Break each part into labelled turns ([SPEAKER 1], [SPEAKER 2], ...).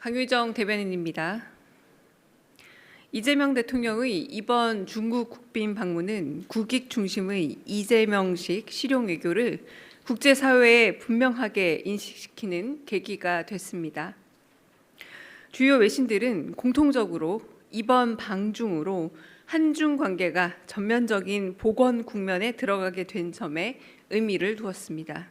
[SPEAKER 1] 강유정 대변인입니다. 이재명 대통령의 이번 중국 국빈 방문은 국익 중심의 이재명식 실용 외교를 국제사회에 분명하게 인식시키는 계기가 됐습니다. 주요 외신들은 공통적으로 이번 방중으로 한중 관계가 전면적인 복원 국면에 들어가게 된 점에 의미를 두었습니다.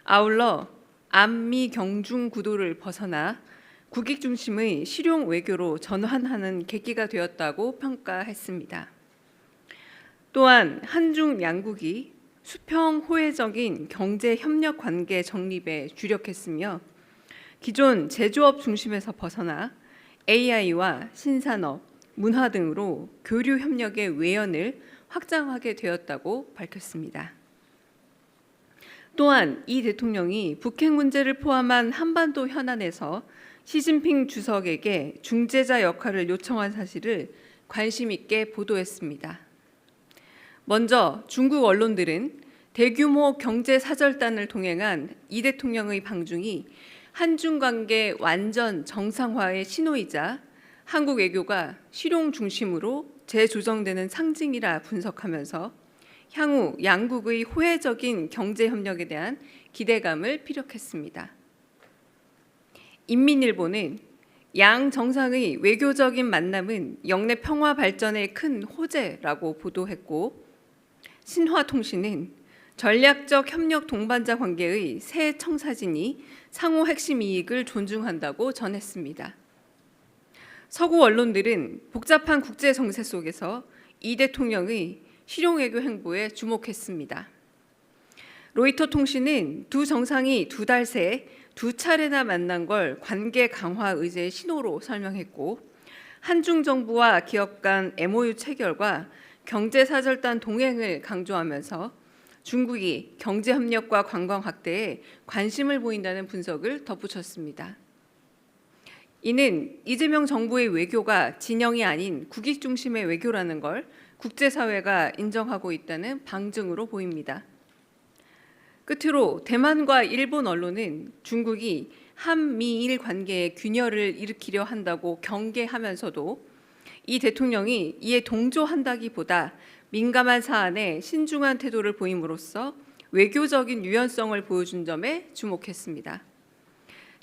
[SPEAKER 1] 아울러 안미 경중 구도를 벗어나 국익 중심의 실용 외교로 전환하는 계기가 되었다고 평가했습니다. 또한 한중 양국이 수평 호혜적인 경제 협력 관계 정립에 주력했으며 기존 제조업 중심에서 벗어나 AI와 신산업, 문화 등으로 교류 협력의 외연을 확장하게 되었다고 밝혔습니다. 또한 이 대통령이 북핵 문제를 포함한 한반도 현안에서 시진핑 주석에게 중재자 역할을 요청한 사실을 관심 있게 보도했습니다. 먼저 중국 언론들은 대규모 경제 사절단을 동행한 이 대통령의 방중이 한중 관계 완전 정상화의 신호이자 한국 외교가 실용 중심으로 재조정되는 상징이라 분석하면서 향후 양국의 호혜적인 경제 협력에 대한 기대감을 피력했습니다. 인민일보는 양 정상의 외교적인 만남은 영내 평화 발전의 큰 호재라고 보도했고, 신화통신은 전략적 협력 동반자 관계의 새 청사진이 상호 핵심 이익을 존중한다고 전했습니다. 서구 언론들은 복잡한 국제 정세 속에서 이 대통령의 실용외교 행보에 주목했습니다. 로이터 통신은 두 정상이 두 달 새 두 차례나 만난 걸 관계 강화 의제의 신호로 설명했고, 한중 정부와 기업 간 MOU 체결과 경제사절단 동행을 강조하면서 중국이 경제협력과 관광 확대에 관심을 보인다는 분석을 덧붙였습니다. 이는 이재명 정부의 외교가 진영이 아닌 국익 중심의 외교라는 걸 국제사회가 인정하고 있다는 방증으로 보입니다. 끝으로 대만과 일본 언론은 중국이 한미일 관계에 균열을 일으키려 한다고 경계하면서도 이 대통령이 이에 동조한다기보다 민감한 사안에 신중한 태도를 보임으로써 외교적인 유연성을 보여준 점에 주목했습니다.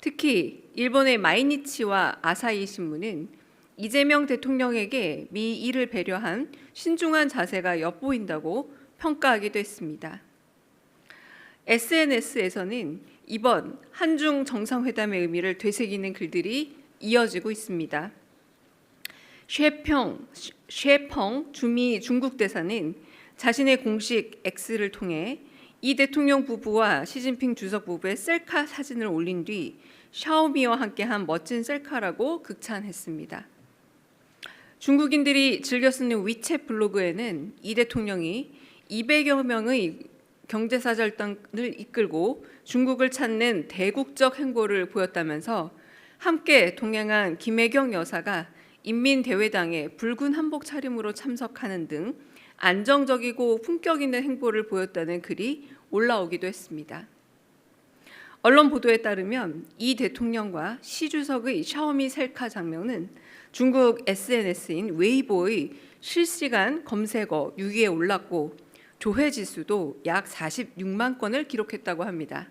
[SPEAKER 1] 특히 일본의 마이니치와 아사히 신문은 이재명 대통령에게 미일을 배려한 신중한 자세가 엿보인다고 평가하기도 했습니다. SNS에서는 이번 한중 정상회담의 의미를 되새기는 글들이 이어지고 있습니다. 셰펑 주미 중국 대사는 자신의 공식 X를 통해 이 대통령 부부와 시진핑 주석 부부의 셀카 사진을 올린 뒤 샤오미와 함께한 멋진 셀카라고 극찬했습니다. 중국인들이 즐겨 쓰는 위챗 블로그에는 이 대통령이 200여 명의 경제사절단을 이끌고 중국을 찾는 대국적 행보를 보였다면서 함께 동행한 김혜경 여사가 인민대회당에 붉은 한복 차림으로 참석하는 등 안정적이고 품격 있는 행보를 보였다는 글이 올라오기도 했습니다. 언론 보도에 따르면 이 대통령과 시 주석의 샤오미 셀카 장면은 중국 SNS인 웨이보의 실시간 검색어 6위에 올랐고 조회 지수도 약 46만 건을 기록했다고 합니다.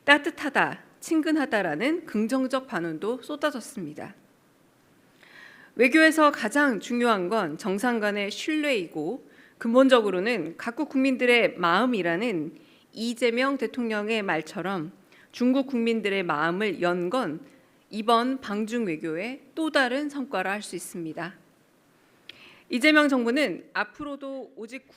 [SPEAKER 1] 따뜻하다, 친근하다라는 긍정적 반응도 쏟아졌습니다. 외교에서 가장 중요한 건 정상 간의 신뢰이고 근본적으로는 각국 국민들의 마음이라는 이재명 대통령의 말처럼 중국 국민들의 마음을 연 건 이번 방중 외교의 또 다른 성과라 할 수 있습니다. 이재명 정부는 앞으로도 오직